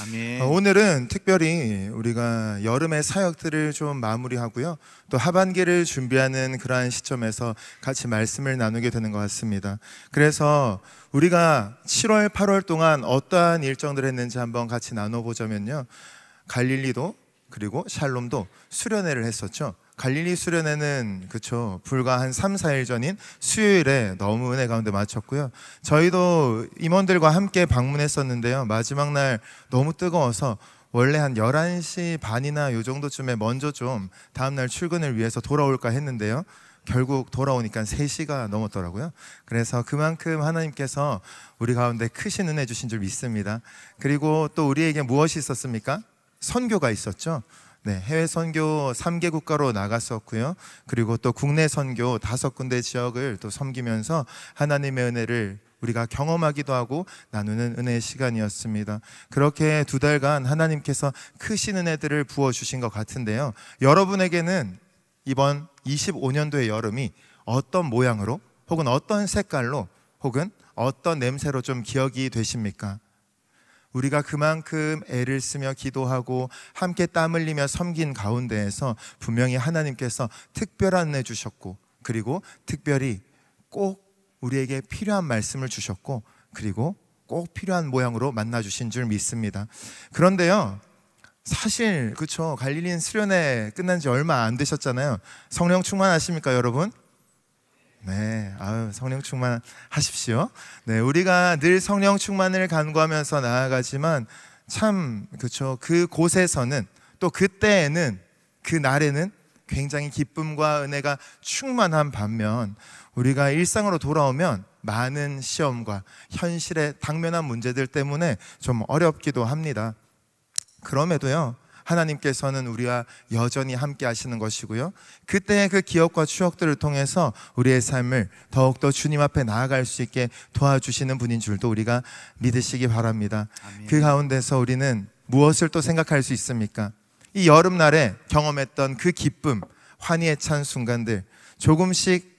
아멘. 오늘은 특별히 우리가 여름의 사역들을 좀 마무리하고요, 또 하반기를 준비하는 그러한 시점에서 같이 말씀을 나누게 되는 것 같습니다. 그래서 우리가 7월, 8월 동안 어떠한 일정들을 했는지 한번 같이 나눠보자면요, 갈릴리도 그리고 샬롬도 수련회를 했었죠. 갈릴리 수련회는 그쵸, 불과 한 3, 4일 전인 수요일에 너무 은혜 가운데 마쳤고요. 저희도 임원들과 함께 방문했었는데요, 마지막 날 너무 뜨거워서 원래 한 11시 반이나 요 정도쯤에 먼저 좀 다음날 출근을 위해서 돌아올까 했는데요, 결국 돌아오니까 3시가 넘었더라고요. 그래서 그만큼 하나님께서 우리 가운데 크신 은혜 주신 줄 믿습니다. 그리고 또 우리에게 무엇이 있었습니까? 선교가 있었죠. 네, 해외 선교 3개 국가로 나갔었고요. 그리고 또 국내 선교 5군데 지역을 또 섬기면서 하나님의 은혜를 우리가 경험하기도 하고 나누는 은혜의 시간이었습니다. 그렇게 2달간 하나님께서 크신 은혜들을 부어주신 것 같은데요, 여러분에게는 이번 25년도의 여름이 어떤 모양으로 혹은 어떤 색깔로 혹은 어떤 냄새로 좀 기억이 되십니까? 우리가 그만큼 애를 쓰며 기도하고 함께 땀 흘리며 섬긴 가운데에서 분명히 하나님께서 특별한 은혜 주셨고, 그리고 특별히 꼭 우리에게 필요한 말씀을 주셨고, 그리고 꼭 필요한 모양으로 만나주신 줄 믿습니다. 그런데요, 사실 그쵸, 갈릴리 수련회 끝난 지 얼마 안 되셨잖아요. 성령 충만하십니까 여러분? 네, 성령 충만하십시오. 네, 우리가 늘 성령 충만을 간구하면서 나아가지만 참 그쵸, 그 곳에서는 또 그때에는 그 날에는 굉장히 기쁨과 은혜가 충만한 반면, 우리가 일상으로 돌아오면 많은 시험과 현실에 당면한 문제들 때문에 좀 어렵기도 합니다. 그럼에도요, 하나님께서는 우리와 여전히 함께 하시는 것이고요, 그때의 그 기억과 추억들을 통해서 우리의 삶을 더욱더 주님 앞에 나아갈 수 있게 도와주시는 분인 줄도 우리가 믿으시기 바랍니다. 아멘. 그 가운데서 우리는 무엇을 또 생각할 수 있습니까? 이 여름날에 경험했던 그 기쁨, 환희에 찬 순간들, 조금씩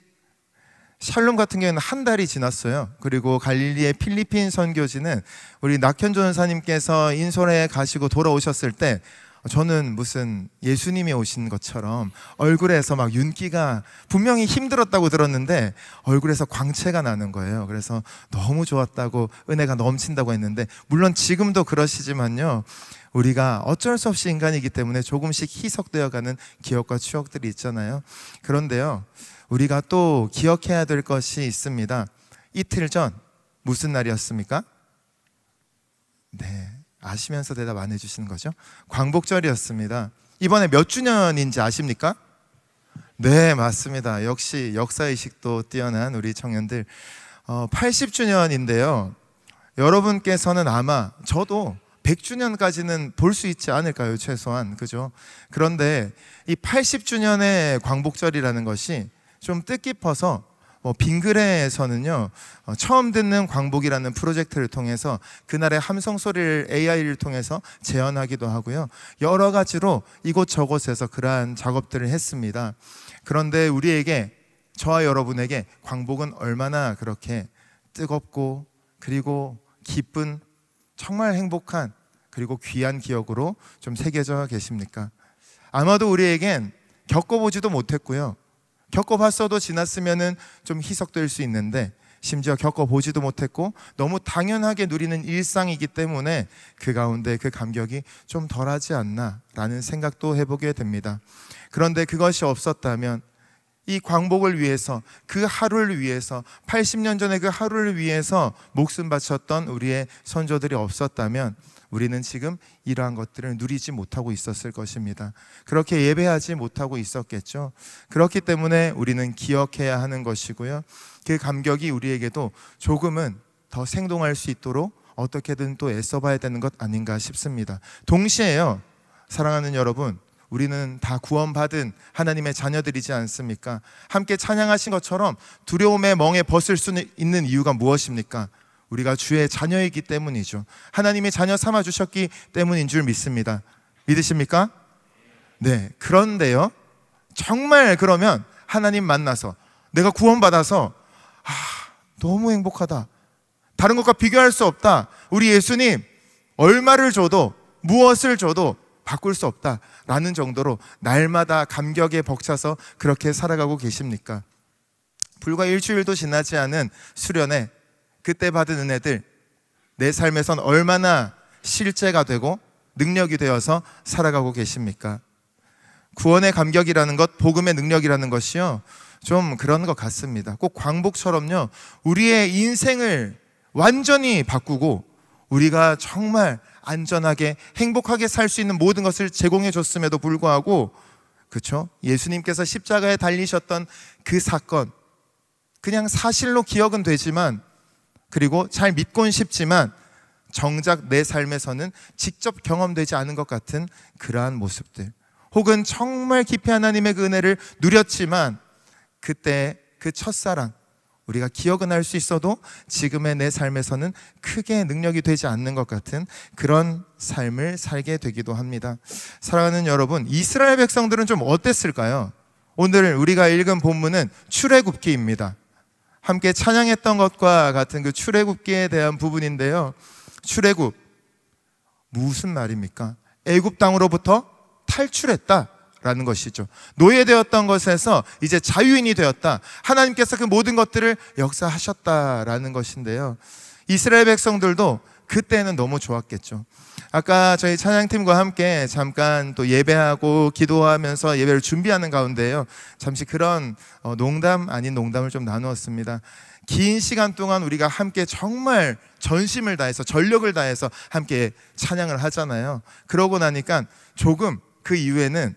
샬롬 같은 경우에는 한 달이 지났어요. 그리고 갈릴리의 필리핀 선교지는 우리 낙현 전사님께서 인솔에 가시고 돌아오셨을 때 저는 무슨 예수님이 오신 것처럼 얼굴에서 막 윤기가, 분명히 힘들었다고 들었는데 얼굴에서 광채가 나는 거예요. 그래서 너무 좋았다고, 은혜가 넘친다고 했는데, 물론 지금도 그러시지만요, 우리가 어쩔 수 없이 인간이기 때문에 조금씩 희석되어가는 기억과 추억들이 있잖아요. 그런데요, 우리가 또 기억해야 될 것이 있습니다. 이틀 전 무슨 날이었습니까? 네, 아시면서 대답 안 해주시는 거죠? 광복절이었습니다. 이번에 몇 주년인지 아십니까? 네, 맞습니다. 역시 역사의식도 뛰어난 우리 청년들, 80주년인데요 여러분께서는 아마, 저도 100주년까지는 볼 수 있지 않을까요? 최소한, 그죠? 그런데 이 80주년의 광복절이라는 것이 좀 뜻깊어서 빙그레에서는요, 처음 듣는 광복이라는 프로젝트를 통해서 그날의 함성 소리를 AI를 통해서 재현하기도 하고요, 여러 가지로 이곳저곳에서 그러한 작업들을 했습니다. 그런데 우리에게, 저와 여러분에게 광복은 얼마나 그렇게 뜨겁고 그리고 기쁜, 정말 행복한 그리고 귀한 기억으로 좀 새겨져 계십니까? 아마도 우리에겐 겪어보지도 못했고요, 겪어봤어도 지났으면은 좀 희석될 수 있는데, 심지어 겪어보지도 못했고 너무 당연하게 누리는 일상이기 때문에 그 가운데 그 감격이 좀 덜하지 않나 라는 생각도 해보게 됩니다. 그런데 그것이 없었다면, 이 광복을 위해서, 그 하루를 위해서, 80년 전에 그 하루를 위해서 목숨 바쳤던 우리의 선조들이 없었다면 우리는 지금 이러한 것들을 누리지 못하고 있었을 것입니다. 그렇게 예배하지 못하고 있었겠죠. 그렇기 때문에 우리는 기억해야 하는 것이고요, 그 감격이 우리에게도 조금은 더 생동할 수 있도록 어떻게든 또 애써봐야 되는 것 아닌가 싶습니다. 동시에요, 사랑하는 여러분, 우리는 다 구원받은 하나님의 자녀들이지 않습니까? 함께 찬양하신 것처럼 두려움의 멍에 벗을 수 있는 이유가 무엇입니까? 우리가 주의 자녀이기 때문이죠. 하나님의 자녀 삼아주셨기 때문인 줄 믿습니다. 믿으십니까? 네. 그런데요, 정말 그러면 하나님 만나서 내가 구원받아서 너무 행복하다, 다른 것과 비교할 수 없다, 우리 예수님 얼마를 줘도 무엇을 줘도 바꿀 수 없다라는 정도로 날마다 감격에 벅차서 그렇게 살아가고 계십니까? 불과 일주일도 지나지 않은 수련회, 그때 받은 은혜들 내 삶에선 얼마나 실제가 되고 능력이 되어서 살아가고 계십니까? 구원의 감격이라는 것, 복음의 능력이라는 것이요, 좀 그런 것 같습니다. 꼭 광복처럼요, 우리의 인생을 완전히 바꾸고 우리가 정말 안전하게 행복하게 살 수 있는 모든 것을 제공해 줬음에도 불구하고, 그렇죠? 예수님께서 십자가에 달리셨던 그 사건, 그냥 사실로 기억은 되지만, 그리고 잘 믿곤 싶지만 정작 내 삶에서는 직접 경험되지 않은 것 같은 그러한 모습들, 혹은 정말 깊이 하나님의 그 은혜를 누렸지만 그때 그 첫사랑, 우리가 기억은 할 수 있어도 지금의 내 삶에서는 크게 능력이 되지 않는 것 같은 그런 삶을 살게 되기도 합니다. 사랑하는 여러분, 이스라엘 백성들은 좀 어땠을까요? 오늘 우리가 읽은 본문은 출애굽기입니다. 함께 찬양했던 것과 같은 그 출애굽기에 대한 부분인데요, 출애굽, 무슨 말입니까? 애굽 땅으로부터 탈출했다라는 것이죠. 노예되었던 것에서 이제 자유인이 되었다. 하나님께서 그 모든 것들을 역사하셨다라는 것인데요, 이스라엘 백성들도 그때는 너무 좋았겠죠. 아까 저희 찬양팀과 함께 잠깐 또 예배하고 기도하면서 예배를 준비하는 가운데요, 잠시 그런 농담 아닌 농담을 좀 나누었습니다. 긴 시간 동안 우리가 함께 정말 전심을 다해서, 전력을 다해서 함께 찬양을 하잖아요. 그러고 나니까 조금 그 이후에는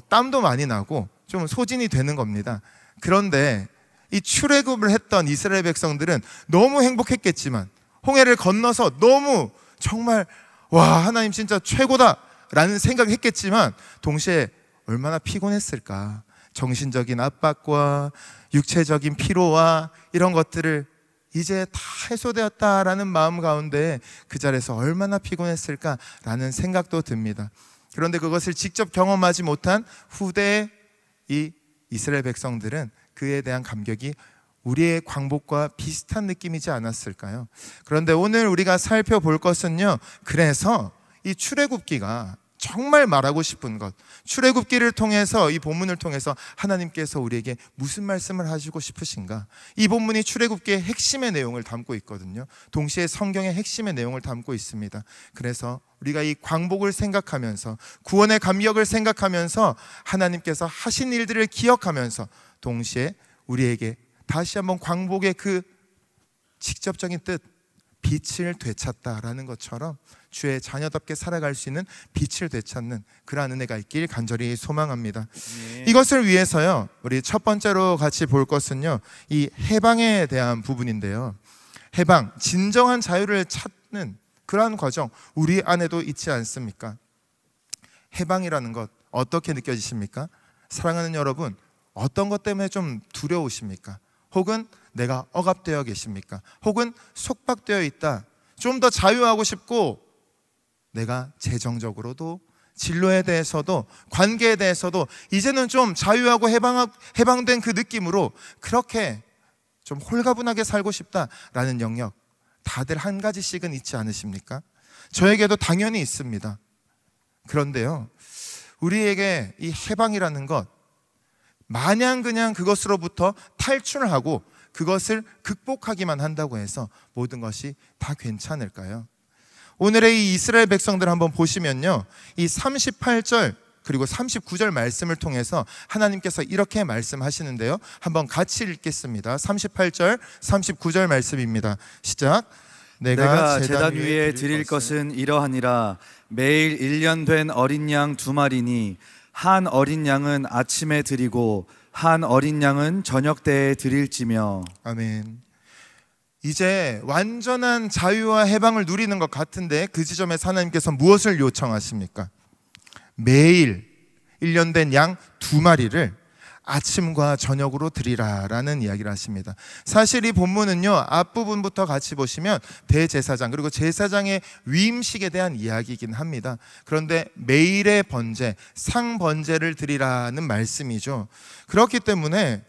땀도 많이 나고 좀 소진이 되는 겁니다. 그런데 이 출애굽을 했던 이스라엘 백성들은 너무 행복했겠지만, 홍해를 건너서 너무 정말 와, 하나님 진짜 최고다 라는 생각을 했겠지만, 동시에 얼마나 피곤했을까. 정신적인 압박과 육체적인 피로와 이런 것들을 이제 다 해소되었다라는 마음 가운데 그 자리에서 얼마나 피곤했을까라는 생각도 듭니다. 그런데 그것을 직접 경험하지 못한 후대의 이 이스라엘 백성들은 그에 대한 감격이 우리의 광복과 비슷한 느낌이지 않았을까요? 그런데 오늘 우리가 살펴볼 것은요, 그래서 이 출애굽기가 정말 말하고 싶은 것, 출애굽기를 통해서, 이 본문을 통해서 하나님께서 우리에게 무슨 말씀을 하시고 싶으신가? 이 본문이 출애굽기의 핵심의 내용을 담고 있거든요. 동시에 성경의 핵심의 내용을 담고 있습니다. 그래서 우리가 이 광복을 생각하면서, 구원의 감격을 생각하면서, 하나님께서 하신 일들을 기억하면서, 동시에 우리에게 다시 한번 광복의 그 직접적인 뜻, 빛을 되찾다라는 것처럼 주의 자녀답게 살아갈 수 있는 빛을 되찾는 그러한 은혜가 있길 간절히 소망합니다. 이것을 위해서요, 우리 첫 번째로 같이 볼 것은요, 이 해방에 대한 부분인데요, 해방, 진정한 자유를 찾는 그러한 과정, 우리 안에도 있지 않습니까? 해방이라는 것 어떻게 느껴지십니까? 사랑하는 여러분, 어떤 것 때문에 좀 두려우십니까? 혹은 내가 억압되어 계십니까? 혹은 속박되어 있다, 좀 더 자유하고 싶고, 내가 재정적으로도, 진로에 대해서도, 관계에 대해서도 이제는 좀 자유하고 해방된 그 느낌으로 그렇게 좀 홀가분하게 살고 싶다라는 영역, 다들 한 가지씩은 있지 않으십니까? 저에게도 당연히 있습니다. 그런데요, 우리에게 이 해방이라는 것, 마냥 그냥 그것으로부터 탈출을 하고 그것을 극복하기만 한다고 해서 모든 것이 다 괜찮을까요? 오늘의 이 이스라엘 백성들 한번 보시면요, 이 38절 그리고 39절 말씀을 통해서 하나님께서 이렇게 말씀하시는데요, 한번 같이 읽겠습니다. 38절 39절 말씀입니다. 시작. 내가 제단 위에 드릴 것은 이러하니라. 매일 1년 된 어린 양 2마리니 한 어린 양은 아침에 드리고 한 어린 양은 저녁 때에 드릴지며. 아멘. 이제 완전한 자유와 해방을 누리는 것 같은데 그 지점에서 하나님께서 무엇을 요청하십니까? 매일 1년 된 양 2마리를 아침과 저녁으로 드리라라는 이야기를 하십니다. 사실 이 본문은요, 앞부분부터 같이 보시면 대제사장 그리고 제사장의 위임식에 대한 이야기이긴 합니다. 그런데 매일의 번제, 상번제를 드리라는 말씀이죠. 그렇기 때문에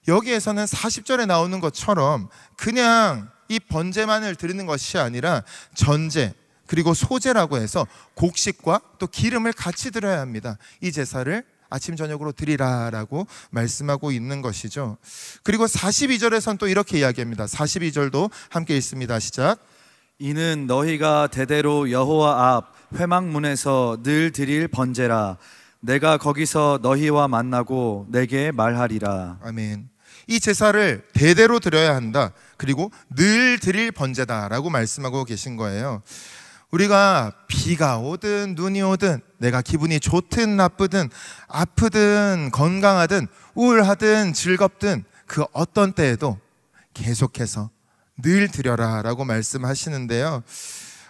여기에서는 40절에 나오는 것처럼 그냥 이 번제만을 드리는 것이 아니라 전제, 그리고 소제라고 해서 곡식과 또 기름을 같이 드려야 합니다. 이 제사를 아침 저녁으로 드리라라고 말씀하고 있는 것이죠. 그리고 42절에선 또 이렇게 이야기합니다. 42절도 함께 읽습니다. 시작. 이는 너희가 대대로 여호와 앞 회막문에서 늘 드릴 번제라. 내가 거기서 너희와 만나고 내게 말하리라. 아멘. 이 제사를 대대로 드려야 한다. 그리고 늘 드릴 번제다라고 말씀하고 계신 거예요. 우리가 비가 오든 눈이 오든 내가 기분이 좋든 나쁘든 아프든 건강하든 우울하든 즐겁든 그 어떤 때에도 계속해서 늘 드려라 라고 말씀하시는데요.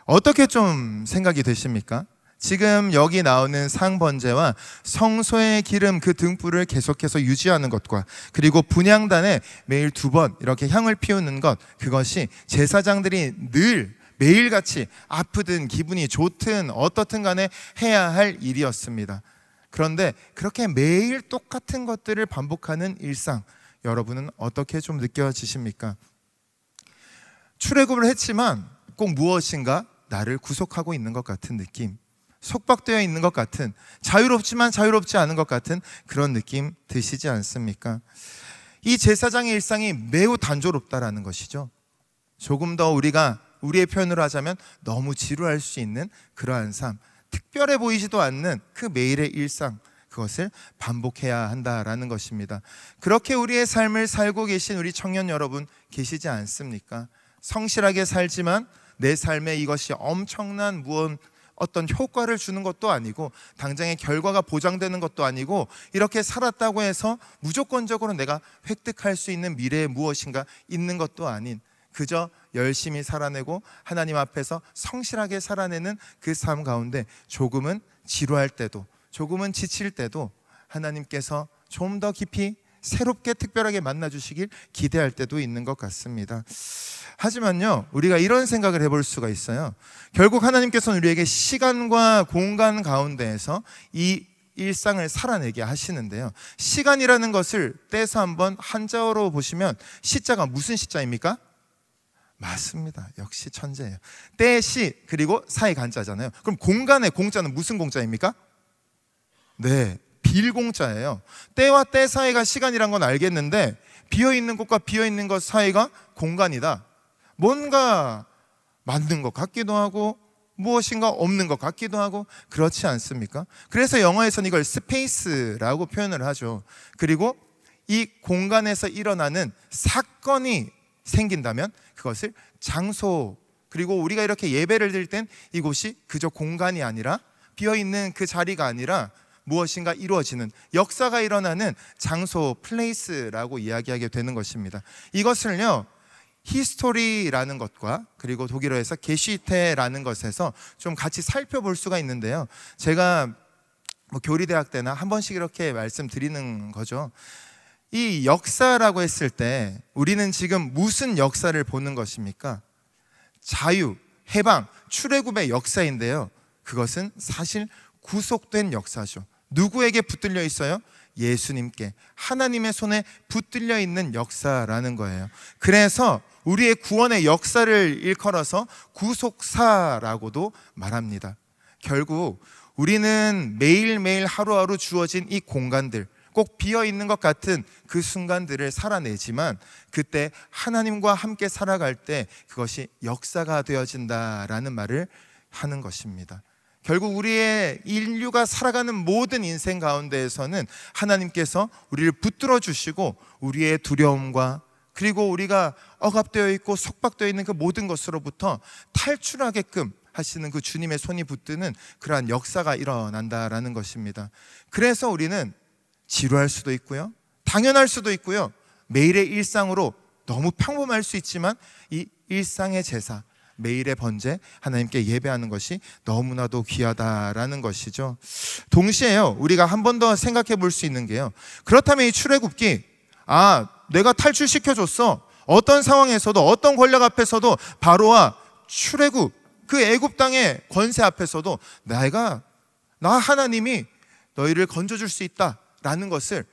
어떻게 좀 생각이 되십니까? 지금 여기 나오는 상번제와 성소의 기름 그 등불을 계속해서 유지하는 것과 그리고 분향단에 매일 2번 이렇게 향을 피우는 것, 그것이 제사장들이 늘 매일같이 아프든 기분이 좋든 어떻든 간에 해야 할 일이었습니다. 그런데 그렇게 매일 똑같은 것들을 반복하는 일상, 여러분은 어떻게 좀 느껴지십니까? 출애굽을 했지만 꼭 무엇인가 나를 구속하고 있는 것 같은 느낌, 속박되어 있는 것 같은, 자유롭지만 자유롭지 않은 것 같은 그런 느낌 드시지 않습니까? 이 제사장의 일상이 매우 단조롭다라는 것이죠. 조금 더 우리의 표현으로 하자면 너무 지루할 수 있는 그러한 삶, 특별해 보이지도 않는 그 매일의 일상, 그것을 반복해야 한다라는 것입니다. 그렇게 우리의 삶을 살고 계신 우리 청년 여러분 계시지 않습니까? 성실하게 살지만 내 삶에 이것이 엄청난 어떤 효과를 주는 것도 아니고 당장의 결과가 보장되는 것도 아니고 이렇게 살았다고 해서 무조건적으로 내가 획득할 수 있는 미래에 무엇인가 있는 것도 아닌, 그저 열심히 살아내고 하나님 앞에서 성실하게 살아내는 그 삶 가운데 조금은 지루할 때도, 조금은 지칠 때도 하나님께서 좀 더 깊이 새롭게 특별하게 만나주시길 기대할 때도 있는 것 같습니다. 하지만요, 우리가 이런 생각을 해볼 수가 있어요. 결국 하나님께서는 우리에게 시간과 공간 가운데에서 이 일상을 살아내게 하시는데요, 시간이라는 것을 떼서 한번 한자어로 보시면 시자가 무슨 시자입니까? 맞습니다. 역시 천재예요. 때시 그리고 사이 간자잖아요. 그럼 공간의 공자는 무슨 공자입니까? 네, 빌공자예요. 때와 때 사이가 시간이란 건 알겠는데 비어있는 곳과 비어있는 것 사이가 공간이다. 뭔가 맞는 것 같기도 하고 무엇인가 없는 것 같기도 하고 그렇지 않습니까? 그래서 영어에서는 이걸 스페이스라고 표현을 하죠. 그리고 이 공간에서 일어나는 사건이 생긴다면 그것을 장소, 그리고 우리가 이렇게 예배를 드릴 땐 이곳이 그저 공간이 아니라 비어있는 그 자리가 아니라 무엇인가 이루어지는 역사가 일어나는 장소, 플레이스라고 이야기하게 되는 것입니다. 이것을요, 히스토리라는 것과 그리고 독일어에서 게시테라는 것에서 좀 같이 살펴볼 수가 있는데요, 제가 교리대학 때나 한 번씩 이렇게 말씀드리는 거죠. 이 역사라고 했을 때 우리는 지금 무슨 역사를 보는 것입니까? 자유, 해방, 출애굽의 역사인데요, 그것은 사실 구속된 역사죠. 누구에게 붙들려 있어요? 예수님께, 하나님의 손에 붙들려 있는 역사라는 거예요. 그래서 우리의 구원의 역사를 일컬어서 구속사라고도 말합니다. 결국 우리는 매일매일 하루하루 주어진 이 공간들, 꼭 비어있는 것 같은 그 순간들을 살아내지만 그때 하나님과 함께 살아갈 때 그것이 역사가 되어진다라는 말을 하는 것입니다. 결국 우리의 인류가 살아가는 모든 인생 가운데에서는 하나님께서 우리를 붙들어 주시고 우리의 두려움과 그리고 우리가 억압되어 있고 속박되어 있는 그 모든 것으로부터 탈출하게끔 하시는 그 주님의 손이 붙드는 그러한 역사가 일어난다라는 것입니다. 그래서 우리는 지루할 수도 있고요, 당연할 수도 있고요, 매일의 일상으로 너무 평범할 수 있지만 이 일상의 제사, 매일의 번제, 하나님께 예배하는 것이 너무나도 귀하다라는 것이죠. 동시에요, 우리가 한 번 더 생각해 볼 수 있는 게요, 그렇다면 이 출애굽기, 내가 탈출시켜줬어. 어떤 상황에서도, 어떤 권력 앞에서도, 바로와 출애굽, 그 애굽 땅의 권세 앞에서도 나 하나님이 너희를 건져줄 수 있다 라는 것을,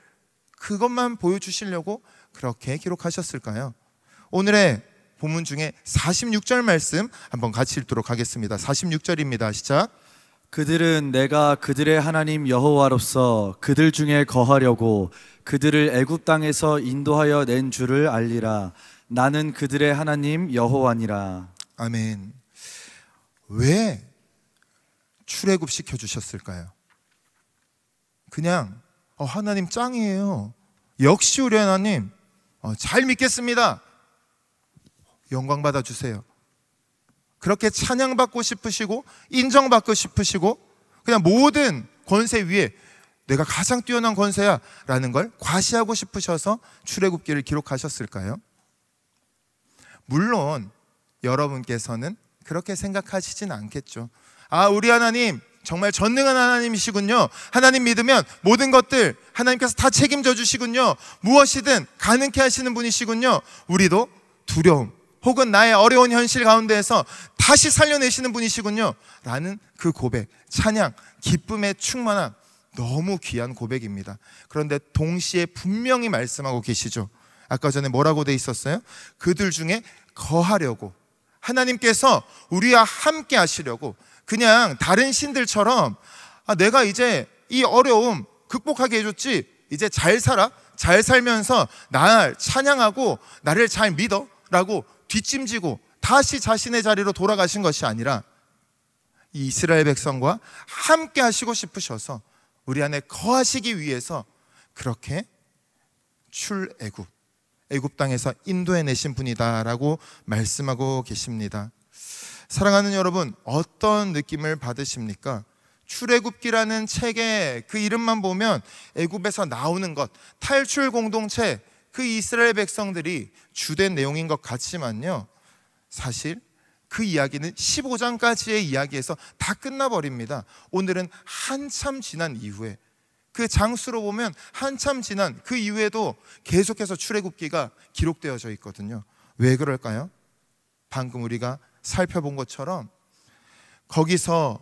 그것만 보여주시려고 그렇게 기록하셨을까요? 오늘의 본문 중에 46절 말씀 한번 같이 읽도록 하겠습니다. 46절입니다. 시작. 그들은 내가 그들의 하나님 여호와로서 그들 중에 거하려고 그들을 애굽 땅에서 인도하여 낸 줄을 알리라. 나는 그들의 하나님 여호와니라. 아멘. 왜 출애굽 시켜주셨을까요? 그냥 하나님 짱이에요, 역시 우리 하나님 잘 믿겠습니다, 영광 받아주세요, 그렇게 찬양받고 싶으시고 인정받고 싶으시고 그냥 모든 권세 위에 내가 가장 뛰어난 권세야 라는 걸 과시하고 싶으셔서 출애굽기를 기록하셨을까요? 물론 여러분께서는 그렇게 생각하시진 않겠죠. 우리 하나님 정말 전능한 하나님이시군요, 하나님 믿으면 모든 것들 하나님께서 다 책임져 주시군요, 무엇이든 가능케 하시는 분이시군요, 우리도 두려움 혹은 나의 어려운 현실 가운데에서 다시 살려내시는 분이시군요 라는 그 고백, 찬양, 기쁨에 충만한 너무 귀한 고백입니다. 그런데 동시에 분명히 말씀하고 계시죠. 아까 전에 뭐라고 돼 있었어요? 그들 중에 거하려고, 하나님께서 우리와 함께 하시려고, 그냥 다른 신들처럼 내가 이제 이 어려움 극복하게 해줬지, 이제 잘 살아, 잘 살면서 날 찬양하고 나를 잘 믿어 라고 뒷짐지고 다시 자신의 자리로 돌아가신 것이 아니라 이 이스라엘 백성과 함께 하시고 싶으셔서 우리 안에 거하시기 위해서 그렇게 애굽 땅에서 인도해내신 분이다라고 말씀하고 계십니다. 사랑하는 여러분, 어떤 느낌을 받으십니까? 출애굽기라는 책의 그 이름만 보면 애굽에서 나오는 것, 탈출 공동체, 그 이스라엘 백성들이 주된 내용인 것 같지만요, 사실 그 이야기는 15장까지의 이야기에서 다 끝나버립니다. 오늘은 한참 지난 이후에, 그 장수로 보면 한참 지난 그 이후에도 계속해서 출애굽기가 기록되어져 있거든요. 왜 그럴까요? 방금 우리가 살펴본 것처럼 거기서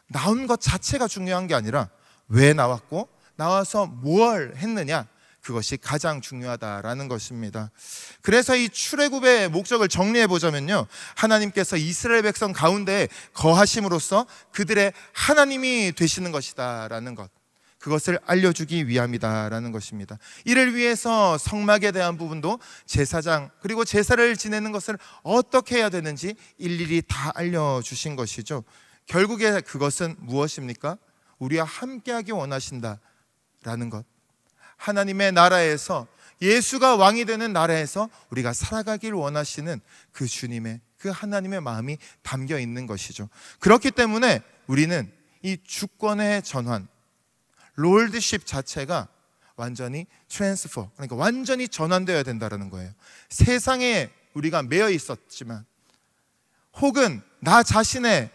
나온 것 자체가 중요한 게 아니라 왜 나왔고 나와서 뭘 했느냐, 그것이 가장 중요하다라는 것입니다. 그래서 이 출애굽의 목적을 정리해 보자면요, 하나님께서 이스라엘 백성 가운데 거하심으로써 그들의 하나님이 되시는 것이다 라는 것, 그것을 알려주기 위함이다라는 것입니다. 이를 위해서 성막에 대한 부분도 제사장 그리고 제사를 지내는 것을 어떻게 해야 되는지 일일이 다 알려주신 것이죠. 결국에 그것은 무엇입니까? 우리와 함께하기 원하신다라는 것, 하나님의 나라에서, 예수가 왕이 되는 나라에서 우리가 살아가길 원하시는 그 주님의, 그 하나님의 마음이 담겨 있는 것이죠. 그렇기 때문에 우리는 이 주권의 전환, 롤드십 자체가 완전히 트랜스퍼, 그러니까 완전히 전환되어야 된다는 거예요. 세상에 우리가 매여 있었지만, 혹은 나 자신에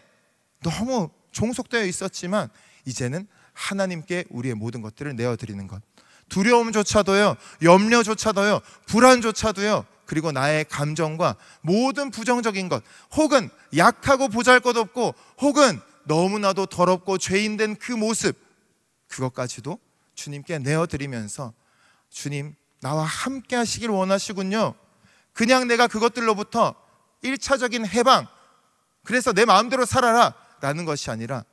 너무 종속되어 있었지만, 이제는 하나님께 우리의 모든 것들을 내어드리는 것, 두려움조차도요, 염려조차도요, 불안조차도요, 그리고 나의 감정과 모든 부정적인 것, 혹은 약하고 보잘것없고 혹은 너무나도 더럽고 죄인된 그 모습, 그것까지도 주님께 내어드리면서, 주님 나와 함께 하시길 원하시군요, 그냥 내가 그것들로부터 1차적인 해방, 그래서 내 마음대로 살아라 라는 것이 아니라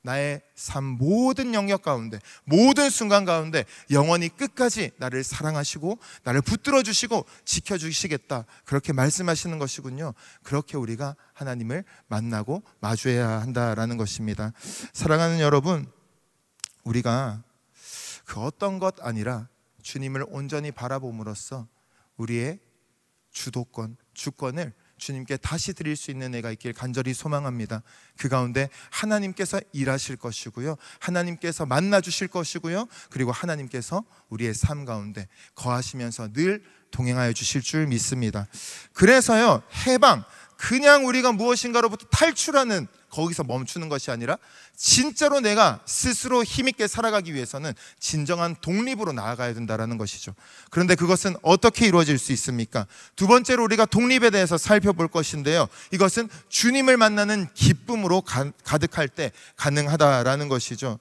나의 삶 모든 영역 가운데, 모든 순간 가운데 영원히 끝까지 나를 사랑하시고 나를 붙들어 주시고 지켜주시겠다, 그렇게 말씀하시는 것이군요. 그렇게 우리가 하나님을 만나고 마주해야 한다라는 것입니다. 사랑하는 여러분, 우리가 그 어떤 것 아니라 주님을 온전히 바라봄으로써 우리의 주도권, 주권을 주님께 다시 드릴 수 있는 애가 있길 간절히 소망합니다. 그 가운데 하나님께서 일하실 것이고요, 하나님께서 만나 주실 것이고요, 그리고 하나님께서 우리의 삶 가운데 거하시면서 늘 동행하여 주실 줄 믿습니다. 그래서요, 해방, 그냥 우리가 무엇인가로부터 탈출하는 거기서 멈추는 것이 아니라 진짜로 내가 스스로 힘있게 살아가기 위해서는 진정한 독립으로 나아가야 된다는 것이죠. 그런데 그것은 어떻게 이루어질 수 있습니까? 두 번째로 우리가 독립에 대해서 살펴볼 것인데요, 이것은 주님을 만나는 기쁨으로 가득할 때 가능하다라는 것이죠.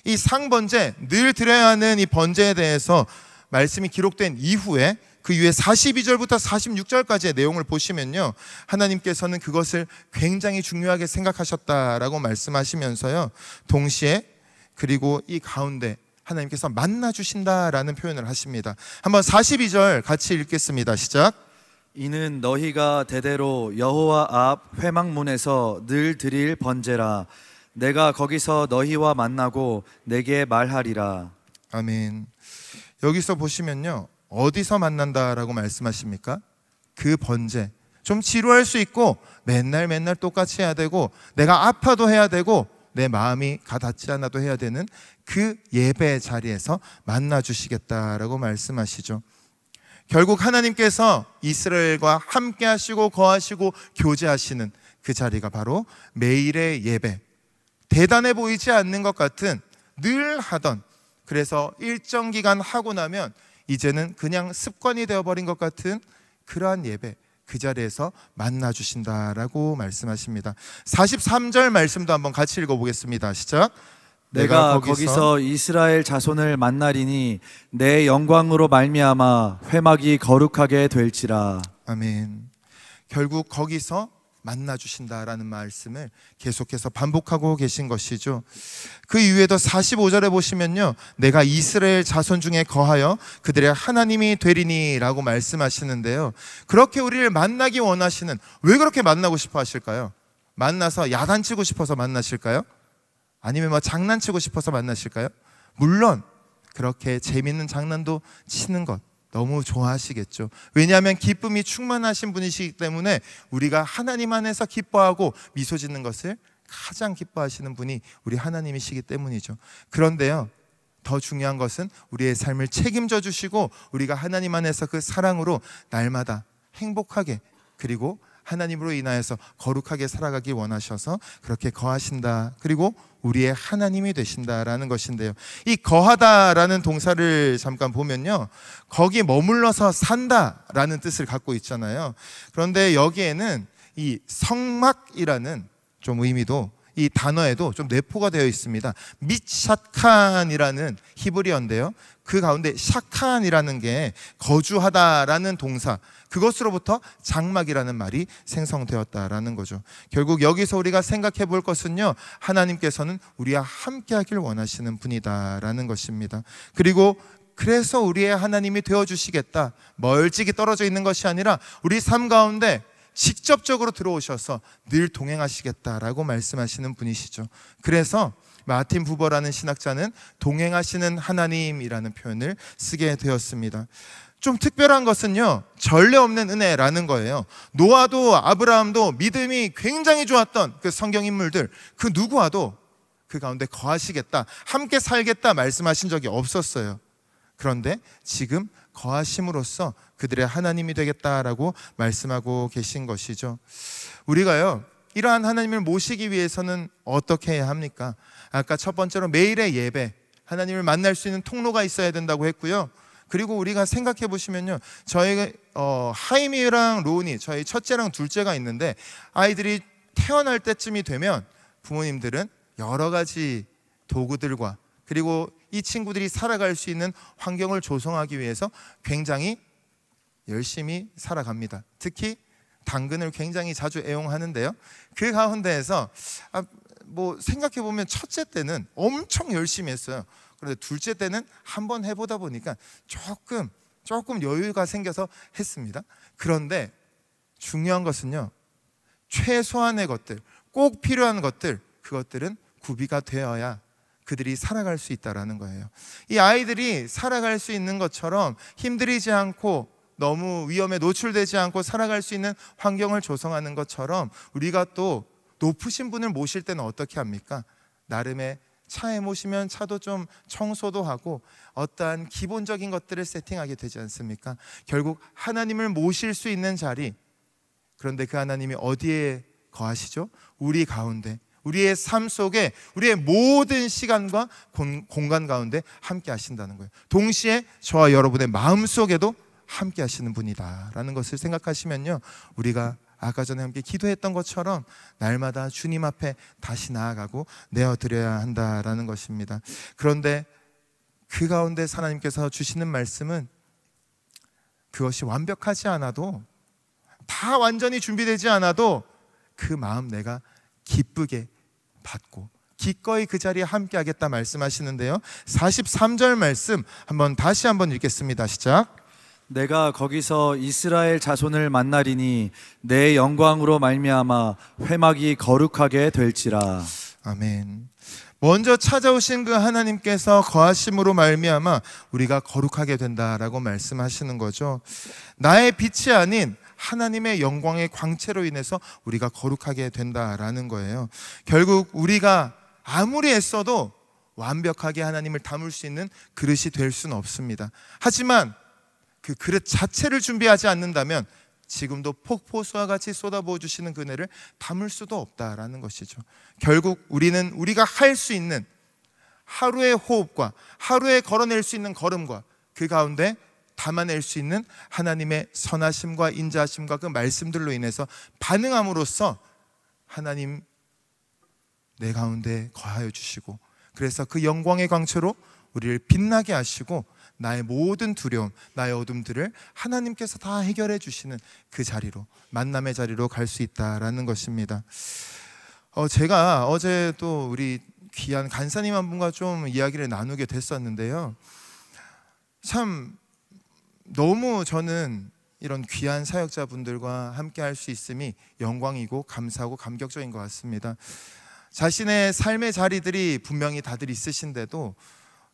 이 상번제, 늘 드려야 하는 이 번제에 대해서 말씀이 기록된 이후에 그 이후에 42절부터 46절까지의 내용을 보시면요, 하나님께서는 그것을 굉장히 중요하게 생각하셨다라고 말씀하시면서요, 동시에 그리고 이 가운데 하나님께서 만나 주신다라는 표현을 하십니다. 한번 42절 같이 읽겠습니다. 시작. 이는 너희가 대대로 여호와 앞 회막문에서 늘 드릴 번제라. 내가 거기서 너희와 만나고 내게 말하리라. 아멘. 여기서 보시면요, 어디서 만난다라고 말씀하십니까? 그 번제. 좀 지루할 수 있고 맨날 똑같이 해야 되고 내가 아파도 해야 되고 내 마음이 가닿지 않아도 해야 되는 그 예배 자리에서 만나 주시겠다라고 말씀하시죠. 결국 하나님께서 이스라엘과 함께 하시고 거하시고 교제하시는 그 자리가 바로 매일의 예배. 대단해 보이지 않는 것 같은, 늘 하던, 그래서 일정 기간 하고 나면 이제는 그냥 습관이 되어버린 것 같은 그러한 예배, 그 자리에서 만나 주신다라고 말씀하십니다. 43절 말씀도 한번 같이 읽어보겠습니다. 시작. 내가 거기서 이스라엘 자손을 만나리니 내 영광으로 말미암아 회막이 거룩하게 될지라. 아멘. 결국 거기서 만나 주신다라는 말씀을 계속해서 반복하고 계신 것이죠. 그 이후에도 45절에 보시면요, 내가 이스라엘 자손 중에 거하여 그들의 하나님이 되리니 라고 말씀하시는데요, 그렇게 우리를 만나기 원하시는, 왜 그렇게 만나고 싶어 하실까요? 만나서 야단치고 싶어서 만나실까요? 아니면 뭐 장난치고 싶어서 만나실까요? 물론 그렇게 재밌는 장난도 치는 것 너무 좋아하시겠죠. 왜냐하면 기쁨이 충만하신 분이시기 때문에 우리가 하나님 안에서 기뻐하고 미소 짓는 것을 가장 기뻐하시는 분이 우리 하나님이시기 때문이죠. 그런데요, 더 중요한 것은 우리의 삶을 책임져 주시고 우리가 하나님 안에서 그 사랑으로 날마다 행복하게, 그리고 하나님으로 인하여서 거룩하게 살아가길 원하셔서 그렇게 거하신다, 그리고 우리의 하나님이 되신다라는 것인데요, 이 거하다라는 동사를 잠깐 보면요, 거기 머물러서 산다라는 뜻을 갖고 있잖아요. 그런데 여기에는 이 성막이라는 좀 의미도, 이 단어에도 좀 내포가 되어 있습니다. 밑샤칸이라는 히브리어인데요, 그 가운데 샤칸이라는 게 거주하다라는 동사, 그것으로부터 장막이라는 말이 생성되었다라는 거죠. 결국 여기서 우리가 생각해 볼 것은요, 하나님께서는 우리와 함께 하길 원하시는 분이다라는 것입니다. 그리고 그래서 우리의 하나님이 되어주시겠다, 멀찍이 떨어져 있는 것이 아니라 우리 삶 가운데 직접적으로 들어오셔서 늘 동행하시겠다라고 말씀하시는 분이시죠. 그래서 마틴 부버라는 신학자는 동행하시는 하나님이라는 표현을 쓰게 되었습니다. 좀 특별한 것은요, 전례 없는 은혜라는 거예요. 노아도 아브라함도 믿음이 굉장히 좋았던 그 성경 인물들, 그 누구와도 그 가운데 거하시겠다, 함께 살겠다 말씀하신 적이 없었어요. 그런데 지금 거하심으로써 그들의 하나님이 되겠다라고 말씀하고 계신 것이죠. 우리가요, 이러한 하나님을 모시기 위해서는 어떻게 해야 합니까? 아까 첫 번째로 매일의 예배, 하나님을 만날 수 있는 통로가 있어야 된다고 했고요. 그리고 우리가 생각해 보시면요, 저희 하이미랑 로운이, 저희 첫째랑 둘째가 있는데, 아이들이 태어날 때쯤이 되면 부모님들은 여러 가지 도구들과, 그리고 이 친구들이 살아갈 수 있는 환경을 조성하기 위해서 굉장히 열심히 살아갑니다. 특히 당근을 굉장히 자주 애용하는데요, 그 가운데에서 뭐 생각해 보면 첫째 때는 엄청 열심히 했어요. 그런데 둘째 때는 한번 해보다 보니까 조금 여유가 생겨서 했습니다. 그런데 중요한 것은요, 최소한의 것들, 꼭 필요한 것들, 그것들은 구비가 되어야 그들이 살아갈 수 있다는 거예요. 이 아이들이 살아갈 수 있는 것처럼 힘들이지 않고 너무 위험에 노출되지 않고 살아갈 수 있는 환경을 조성하는 것처럼, 우리가 또 높으신 분을 모실 때는 어떻게 합니까? 나름의 차에 모시면 차도 좀 청소도 하고 어떠한 기본적인 것들을 세팅하게 되지 않습니까? 결국 하나님을 모실 수 있는 자리, 그런데 그 하나님이 어디에 거하시죠? 우리 가운데, 우리의 삶 속에, 우리의 모든 시간과 공간 가운데 함께 하신다는 거예요. 동시에 저와 여러분의 마음 속에도 함께 하시는 분이다라는 것을 생각하시면요, 우리가 아까 전에 함께 기도했던 것처럼 날마다 주님 앞에 다시 나아가고 내어드려야 한다라는 것입니다. 그런데 그 가운데 하나님께서 주시는 말씀은 그것이 완벽하지 않아도, 다 완전히 준비되지 않아도 그 마음 내가 기쁘게 받고 기꺼이 그 자리에 함께 하겠다 말씀하시는데요. 43절 말씀 다시 한번 읽겠습니다. 시작. 내가 거기서 이스라엘 자손을 만나리니 내 영광으로 말미암아 회막이 거룩하게 될지라. 아멘. 먼저 찾아오신 그 하나님께서 거하심으로 말미암아 우리가 거룩하게 된다라고 말씀하시는 거죠. 나의 빛이 아닌 하나님의 영광의 광채로 인해서 우리가 거룩하게 된다라는 거예요. 결국 우리가 아무리 애써도 완벽하게 하나님을 담을 수 있는 그릇이 될 수는 없습니다. 하지만 그 그릇 자체를 준비하지 않는다면 지금도 폭포수와 같이 쏟아부어 주시는 그 은혜를 담을 수도 없다라는 것이죠. 결국 우리는 우리가 할 수 있는 하루의 호흡과 하루에 걸어낼 수 있는 걸음과 그 가운데 담아낼 수 있는 하나님의 선하심과 인자하심과 그 말씀들로 인해서 반응함으로써 하나님 내 가운데 거하여 주시고, 그래서 그 영광의 광채로 우리를 빛나게 하시고 나의 모든 두려움, 나의 어둠들을 하나님께서 다 해결해 주시는 그 자리로, 만남의 자리로 갈 수 있다라는 것입니다. 제가 어제 또 우리 귀한 간사님 한 분과 좀 이야기를 나누게 됐었는데요, 참 너무 저는 이런 귀한 사역자분들과 함께 할 수 있음이 영광이고 감사하고 감격적인 것 같습니다. 자신의 삶의 자리들이 분명히 다들 있으신데도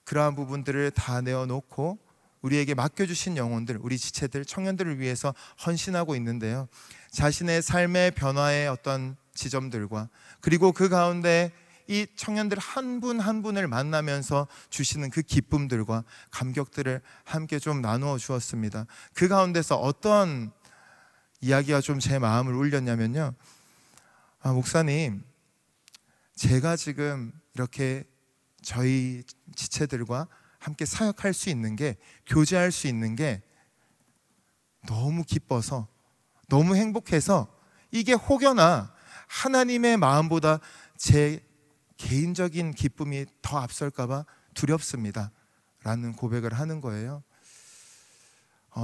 그러한 부분들을 다 내어놓고 우리에게 맡겨주신 영혼들, 우리 지체들, 청년들을 위해서 헌신하고 있는데요, 자신의 삶의 변화의 어떤 지점들과 그리고 그 가운데 이 청년들 한 분 한 분을 만나면서 주시는 그 기쁨들과 감격들을 함께 좀 나누어 주었습니다. 그 가운데서 어떤 이야기가 좀 제 마음을 울렸냐면요, 목사님, 제가 지금 이렇게 저희 지체들과 함께 사역할 수 있는 게, 교제할 수 있는 게 너무 기뻐서, 너무 행복해서 이게 혹여나 하나님의 마음보다 제 개인적인 기쁨이 더 앞설까봐 두렵습니다 라는 고백을 하는 거예요.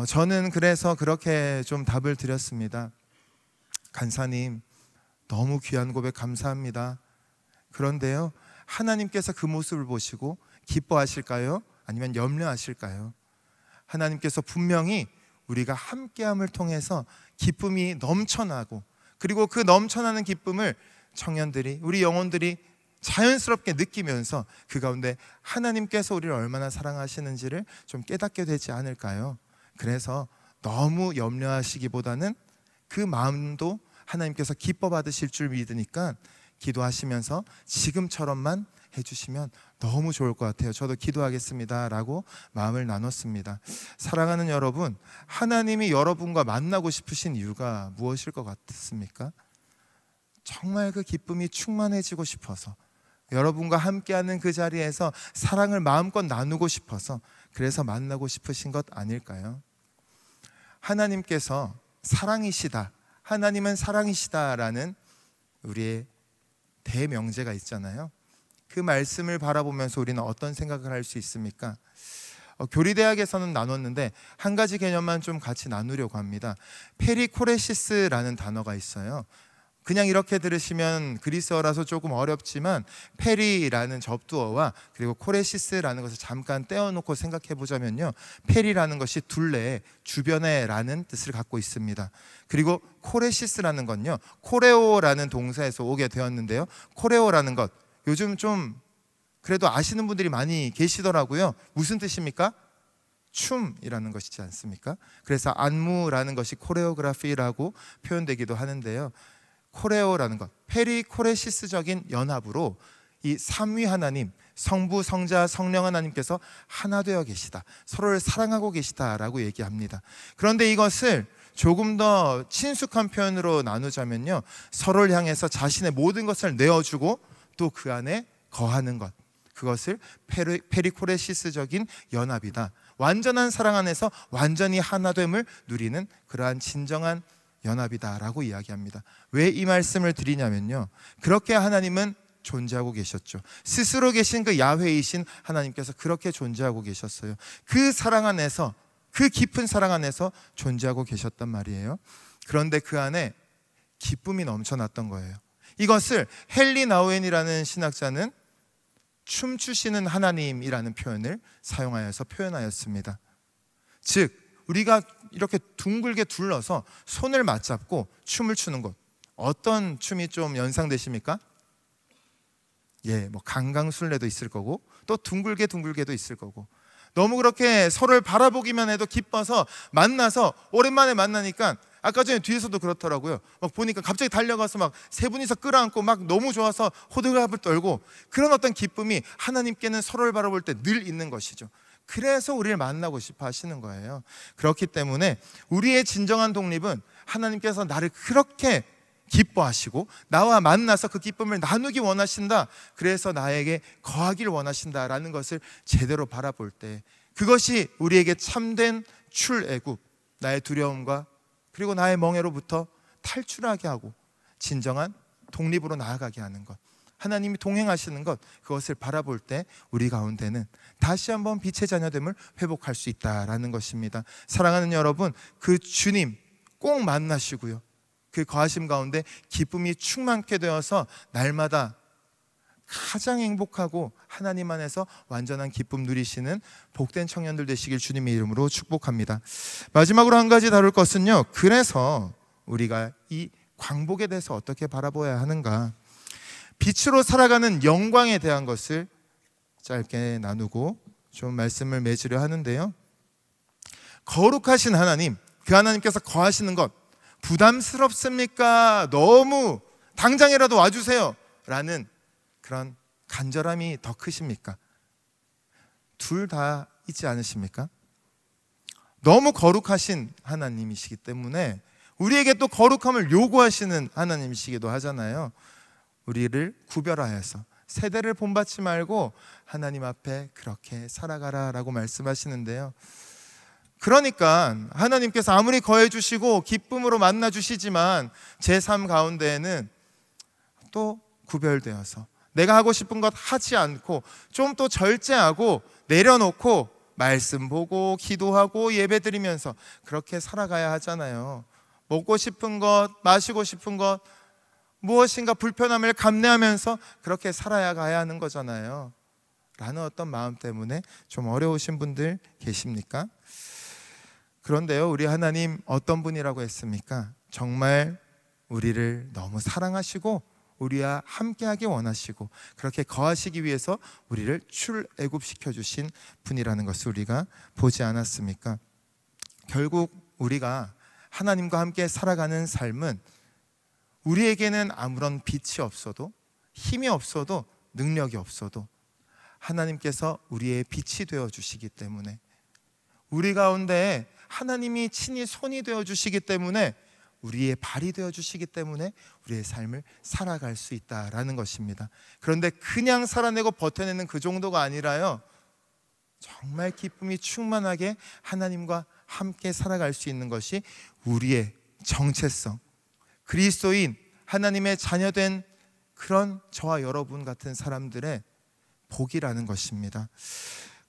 저는 그래서 그렇게 좀 답을 드렸습니다. 간사님, 너무 귀한 고백 감사합니다. 그런데요, 하나님께서 그 모습을 보시고 기뻐하실까요? 아니면 염려하실까요? 하나님께서 분명히 우리가 함께함을 통해서 기쁨이 넘쳐나고, 그리고 그 넘쳐나는 기쁨을 청년들이, 우리 영혼들이 자연스럽게 느끼면서 그 가운데 하나님께서 우리를 얼마나 사랑하시는지를 좀 깨닫게 되지 않을까요? 그래서 너무 염려하시기보다는 그 마음도 하나님께서 기뻐 받으실 줄 믿으니까 기도하시면서 지금처럼만 해주시면 너무 좋을 것 같아요. 저도 기도하겠습니다 라고 마음을 나눴습니다. 사랑하는 여러분, 하나님이 여러분과 만나고 싶으신 이유가 무엇일 것 같습니까? 정말 그 기쁨이 충만해지고 싶어서, 여러분과 함께하는 그 자리에서 사랑을 마음껏 나누고 싶어서, 그래서 만나고 싶으신 것 아닐까요? 하나님께서 사랑이시다, 하나님은 사랑이시다라는 우리의 대명제가 있잖아요. 그 말씀을 바라보면서 우리는 어떤 생각을 할 수 있습니까? 교리대학에서는 나눴는데 한 가지 개념만 좀 같이 나누려고 합니다. 페리코레시스라는 단어가 있어요. 그냥 이렇게 들으시면 그리스어라서 조금 어렵지만, 페리라는 접두어와 그리고 코레시스라는 것을 잠깐 떼어놓고 생각해 보자면요, 페리라는 것이 둘레, 주변에 라는 뜻을 갖고 있습니다. 그리고 코레시스라는 건요, 코레오라는 동사에서 오게 되었는데요, 코레오라는 것, 요즘 좀 그래도 아시는 분들이 많이 계시더라고요. 무슨 뜻입니까? 춤이라는 것이지 않습니까? 그래서 안무라는 것이 코레오그라피라고 표현되기도 하는데요, 코레오라는 것, 페리코레시스적인 연합으로 이 삼위 하나님, 성부, 성자, 성령 하나님께서 하나 되어 계시다, 서로를 사랑하고 계시다라고 얘기합니다. 그런데 이것을 조금 더 친숙한 표현으로 나누자면요, 서로를 향해서 자신의 모든 것을 내어주고 또 그 안에 거하는 것, 그것을 페리코레시스적인 연합이다, 완전한 사랑 안에서 완전히 하나됨을 누리는 그러한 진정한 연합이다라고 이야기합니다. 왜 이 말씀을 드리냐면요, 그렇게 하나님은 존재하고 계셨죠. 스스로 계신 그 야훼이신 하나님께서 그렇게 존재하고 계셨어요. 그 사랑 안에서 그 깊은 사랑 안에서 존재하고 계셨단 말이에요. 그런데 그 안에 기쁨이 넘쳐났던 거예요. 이것을 헨리 나우엔이라는 신학자는 춤추시는 하나님이라는 표현을 사용하여서 표현하였습니다. 즉 우리가 이렇게 둥글게 둘러서 손을 맞잡고 춤을 추는 것, 어떤 춤이 좀 연상되십니까? 뭐 강강술래도 있을 거고 또 둥글게도 있을 거고, 너무 그렇게 서로를 바라보기만 해도 기뻐서 만나서 오랜만에 만나니까 아까 전에 뒤에서도 그렇더라고요. 막 보니까 갑자기 달려가서 막 세 분이서 끌어안고 막 너무 좋아서 호들갑을 떨고, 그런 어떤 기쁨이 하나님께는 서로를 바라볼 때 늘 있는 것이죠. 그래서 우리를 만나고 싶어 하시는 거예요. 그렇기 때문에 우리의 진정한 독립은 하나님께서 나를 그렇게 기뻐하시고 나와 만나서 그 기쁨을 나누기 원하신다, 그래서 나에게 거하길 원하신다라는 것을 제대로 바라볼 때, 그것이 우리에게 참된 출애굽, 나의 두려움과 그리고 나의 멍에로부터 탈출하게 하고 진정한 독립으로 나아가게 하는 것, 하나님이 동행하시는 것, 그것을 바라볼 때 우리 가운데는 다시 한번 빛의 자녀됨을 회복할 수 있다라는 것입니다. 사랑하는 여러분, 그 주님 꼭 만나시고요, 그 거하심 가운데 기쁨이 충만케 되어서 날마다 가장 행복하고 하나님 안에서 완전한 기쁨 누리시는 복된 청년들 되시길 주님의 이름으로 축복합니다. 마지막으로 한 가지 다룰 것은요, 그래서 우리가 이 광복에 대해서 어떻게 바라보아야 하는가, 빛으로 살아가는 영광에 대한 것을 짧게 나누고 좀 말씀을 맺으려 하는데요, 거룩하신 하나님, 그 하나님께서 거하시는 것 부담스럽습니까? 너무 당장이라도 와주세요 라는 그런 간절함이 더 크십니까? 둘 다 있지 않으십니까? 너무 거룩하신 하나님이시기 때문에 우리에게 또 거룩함을 요구하시는 하나님이시기도 하잖아요. 우리를 구별하여서 세대를 본받지 말고 하나님 앞에 그렇게 살아가라 라고 말씀하시는데요, 그러니까 하나님께서 아무리 거해 주시고 기쁨으로 만나 주시지만 제 삶 가운데에는 또 구별되어서 내가 하고 싶은 것 하지 않고 좀 또 절제하고 내려놓고 말씀 보고 기도하고 예배드리면서 그렇게 살아가야 하잖아요. 먹고 싶은 것, 마시고 싶은 것, 무엇인가 불편함을 감내하면서 그렇게 살아야 가야 하는 거잖아요 라는 어떤 마음 때문에 좀 어려우신 분들 계십니까? 그런데요, 우리 하나님 어떤 분이라고 했습니까? 정말 우리를 너무 사랑하시고 우리와 함께하기 원하시고 그렇게 거하시기 위해서 우리를 출애굽시켜 주신 분이라는 것을 우리가 보지 않았습니까? 결국 우리가 하나님과 함께 살아가는 삶은 우리에게는 아무런 빛이 없어도, 힘이 없어도, 능력이 없어도 하나님께서 우리의 빛이 되어 주시기 때문에, 우리 가운데 하나님이 친히 손이 되어 주시기 때문에, 우리의 발이 되어 주시기 때문에 우리의 삶을 살아갈 수 있다라는 것입니다. 그런데 그냥 살아내고 버텨내는 그 정도가 아니라요, 정말 기쁨이 충만하게 하나님과 함께 살아갈 수 있는 것이 우리의 정체성, 그리스도인 하나님의 자녀된 그런 저와 여러분 같은 사람들의 복이라는 것입니다.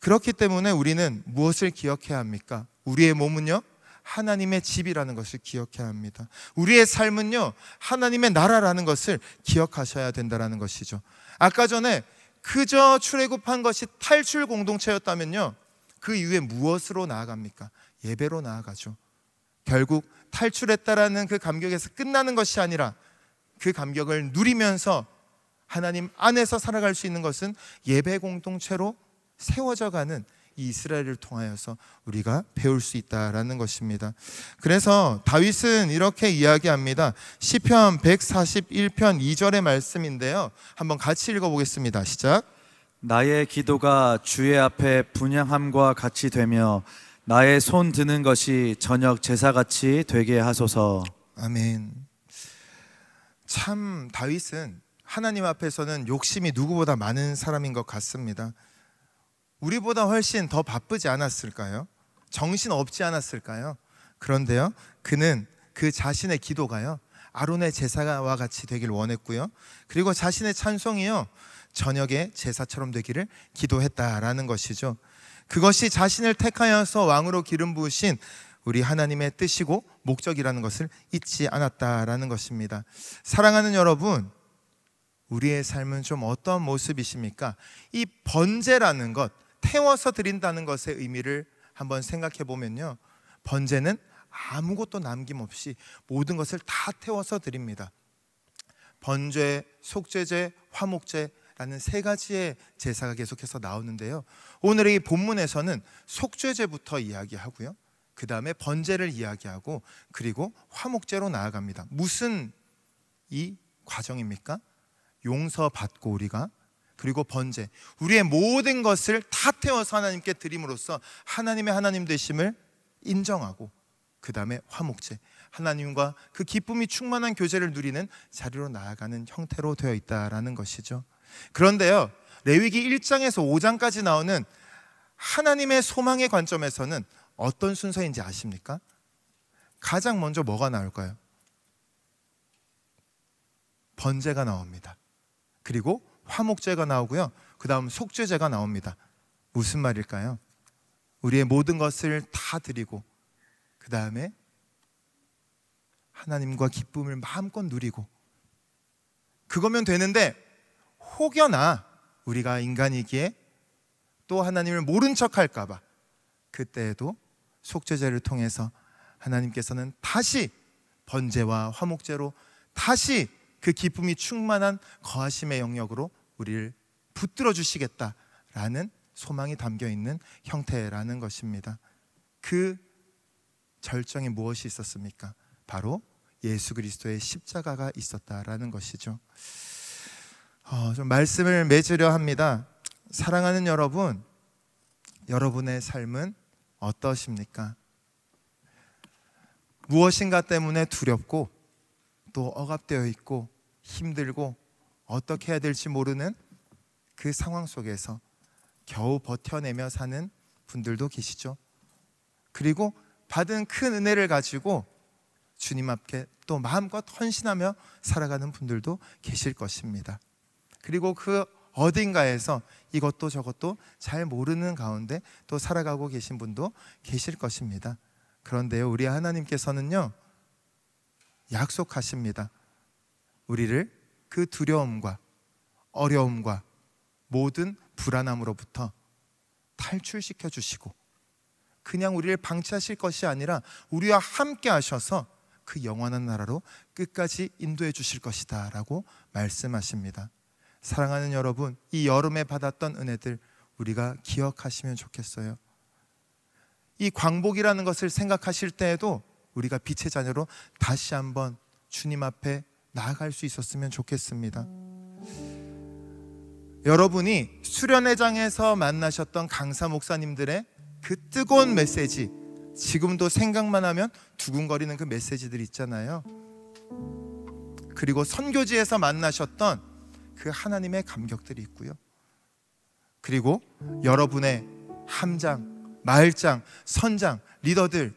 그렇기 때문에 우리는 무엇을 기억해야 합니까? 우리의 몸은요, 하나님의 집이라는 것을 기억해야 합니다. 우리의 삶은요, 하나님의 나라라는 것을 기억하셔야 된다는 것이죠. 아까 전에 그저 출애굽한 것이 탈출 공동체였다면요, 그 이후에 무엇으로 나아갑니까? 예배로 나아가죠. 결국 탈출했다라는 그 감격에서 끝나는 것이 아니라 그 감격을 누리면서 하나님 안에서 살아갈 수 있는 것은 예배 공동체로 세워져 가는 이 이스라엘을 통하여서 우리가 배울 수 있다라는 것입니다. 그래서 다윗은 이렇게 이야기합니다. 시편 141편 2절의 말씀인데요, 한번 같이 읽어보겠습니다. 시작. 나의 기도가 주의 앞에 분향함과 같이 되며 나의 손 드는 것이 저녁 제사같이 되게 하소서. 아멘. 참 다윗은 하나님 앞에서는 욕심이 누구보다 많은 사람인 것 같습니다. 우리보다 훨씬 더 바쁘지 않았을까요? 정신 없지 않았을까요? 그런데요, 그는 그 자신의 기도가요, 아론의 제사와 같이 되길 원했고요, 그리고 자신의 찬송이요, 저녁의 제사처럼 되기를 기도했다라는 것이죠. 그것이 자신을 택하여서 왕으로 기름 부으신 우리 하나님의 뜻이고 목적이라는 것을 잊지 않았다라는 것입니다. 사랑하는 여러분, 우리의 삶은 좀 어떤 모습이십니까? 이 번제라는 것, 태워서 드린다는 것의 의미를 한번 생각해 보면요, 번제는 아무것도 남김없이 모든 것을 다 태워서 드립니다. 번제, 속죄제, 화목제라는 세 가지의 제사가 계속해서 나오는데요, 오늘의 이 본문에서는 속죄제부터 이야기하고요, 그 다음에 번제를 이야기하고 그리고 화목제로 나아갑니다. 무슨 이 과정입니까? 용서받고 우리가, 그리고 번제, 우리의 모든 것을 다 태워서 하나님께 드림으로써 하나님의 하나님 되심을 인정하고, 그 다음에 화목제, 하나님과 그 기쁨이 충만한 교제를 누리는 자리로 나아가는 형태로 되어 있다라는 것이죠. 그런데요, 레위기 1장에서 5장까지 나오는 하나님의 소망의 관점에서는 어떤 순서인지 아십니까? 가장 먼저 뭐가 나올까요? 번제가 나옵니다. 그리고 화목제가 나오고요, 그 다음 속죄제가 나옵니다. 무슨 말일까요? 우리의 모든 것을 다 드리고 그 다음에 하나님과 기쁨을 마음껏 누리고, 그거면 되는데 혹여나 우리가 인간이기에 또 하나님을 모른 척 할까 봐 그때에도 속죄제를 통해서 하나님께서는 다시 번제와 화목제로 다시 그 기쁨이 충만한 거하심의 영역으로 우리를 붙들어 주시겠다라는 소망이 담겨 있는 형태라는 것입니다. 그 절정에 무엇이 있었습니까? 바로 예수 그리스도의 십자가가 있었다라는 것이죠. 좀 말씀을 맺으려 합니다. 사랑하는 여러분, 여러분의 삶은 어떠십니까? 무엇인가 때문에 두렵고 또 억압되어 있고 힘들고 어떻게 해야 될지 모르는 그 상황 속에서 겨우 버텨내며 사는 분들도 계시죠. 그리고 받은 큰 은혜를 가지고 주님 앞에 또 마음껏 헌신하며 살아가는 분들도 계실 것입니다. 그리고 그 어딘가에서 이것도 저것도 잘 모르는 가운데 또 살아가고 계신 분도 계실 것입니다. 그런데요, 우리 하나님께서는요, 약속하십니다. 우리를 그 두려움과 어려움과 모든 불안함으로부터 탈출시켜 주시고, 그냥 우리를 방치하실 것이 아니라 우리와 함께 하셔서 그 영원한 나라로 끝까지 인도해 주실 것이다 라고 말씀하십니다. 사랑하는 여러분, 이 여름에 받았던 은혜들 우리가 기억하시면 좋겠어요. 이 광복이라는 것을 생각하실 때에도 우리가 빛의 자녀로 다시 한번 주님 앞에 나아갈 수 있었으면 좋겠습니다. 여러분이 수련회장에서 만나셨던 강사 목사님들의 그 뜨거운 메시지, 지금도 생각만 하면 두근거리는 그 메시지들 있잖아요. 그리고 선교지에서 만나셨던 그 하나님의 감격들이 있고요. 그리고 여러분의 함장, 마을장, 선장, 리더들,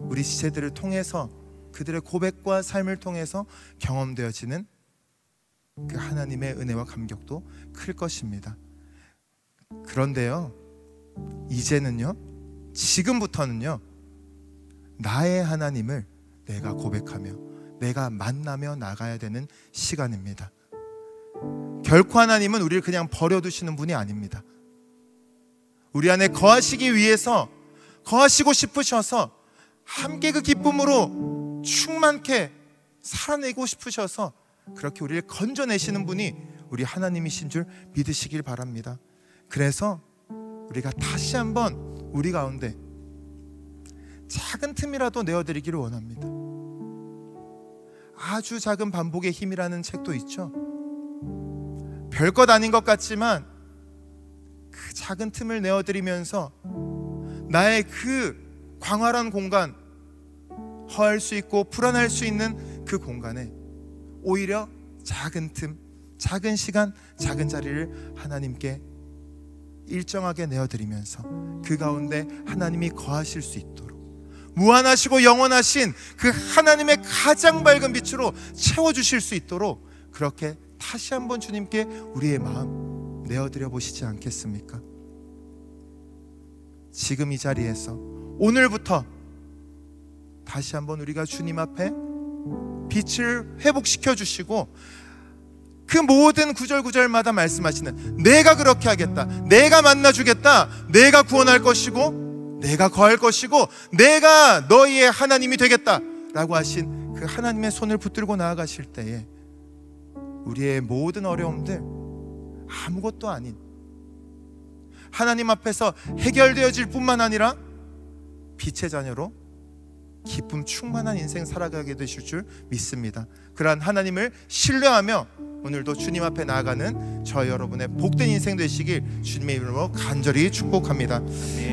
우리 지체들을 통해서 그들의 고백과 삶을 통해서 경험되어지는 그 하나님의 은혜와 감격도 클 것입니다. 그런데요, 이제는요, 지금부터는요, 나의 하나님을 내가 고백하며 내가 만나며 나가야 되는 시간입니다. 결코 하나님은 우리를 그냥 버려두시는 분이 아닙니다. 우리 안에 거하시기 위해서, 거하시고 싶으셔서 함께 그 기쁨으로 충만케 살아내고 싶으셔서 그렇게 우리를 건져내시는 분이 우리 하나님이신 줄 믿으시길 바랍니다. 그래서 우리가 다시 한번 우리 가운데 작은 틈이라도 내어드리기를 원합니다. 아주 작은 반복의 힘이라는 책도 있죠. 별것 아닌 것 같지만 그 작은 틈을 내어드리면서 나의 그 광활한 공간, 허할 수 있고 불안할 수 있는 그 공간에 오히려 작은 틈, 작은 시간, 작은 자리를 하나님께 일정하게 내어드리면서 그 가운데 하나님이 거하실 수 있도록, 무한하시고 영원하신 그 하나님의 가장 밝은 빛으로 채워주실 수 있도록 그렇게 다시 한번 주님께 우리의 마음 내어드려 보시지 않겠습니까? 지금 이 자리에서 오늘부터 다시 한번 우리가 주님 앞에 빛을 회복시켜 주시고, 그 모든 구절구절마다 말씀하시는 내가 그렇게 하겠다, 내가 만나주겠다, 내가 구원할 것이고 내가 거할 것이고 내가 너희의 하나님이 되겠다 라고 하신 그 하나님의 손을 붙들고 나아가실 때에 우리의 모든 어려움들, 아무것도 아닌 하나님 앞에서 해결되어질 뿐만 아니라 빛의 자녀로 기쁨 충만한 인생 살아가게 되실 줄 믿습니다. 그러한 하나님을 신뢰하며 오늘도 주님 앞에 나아가는 저 여러분의 복된 인생 되시길 주님의 이름으로 간절히 축복합니다.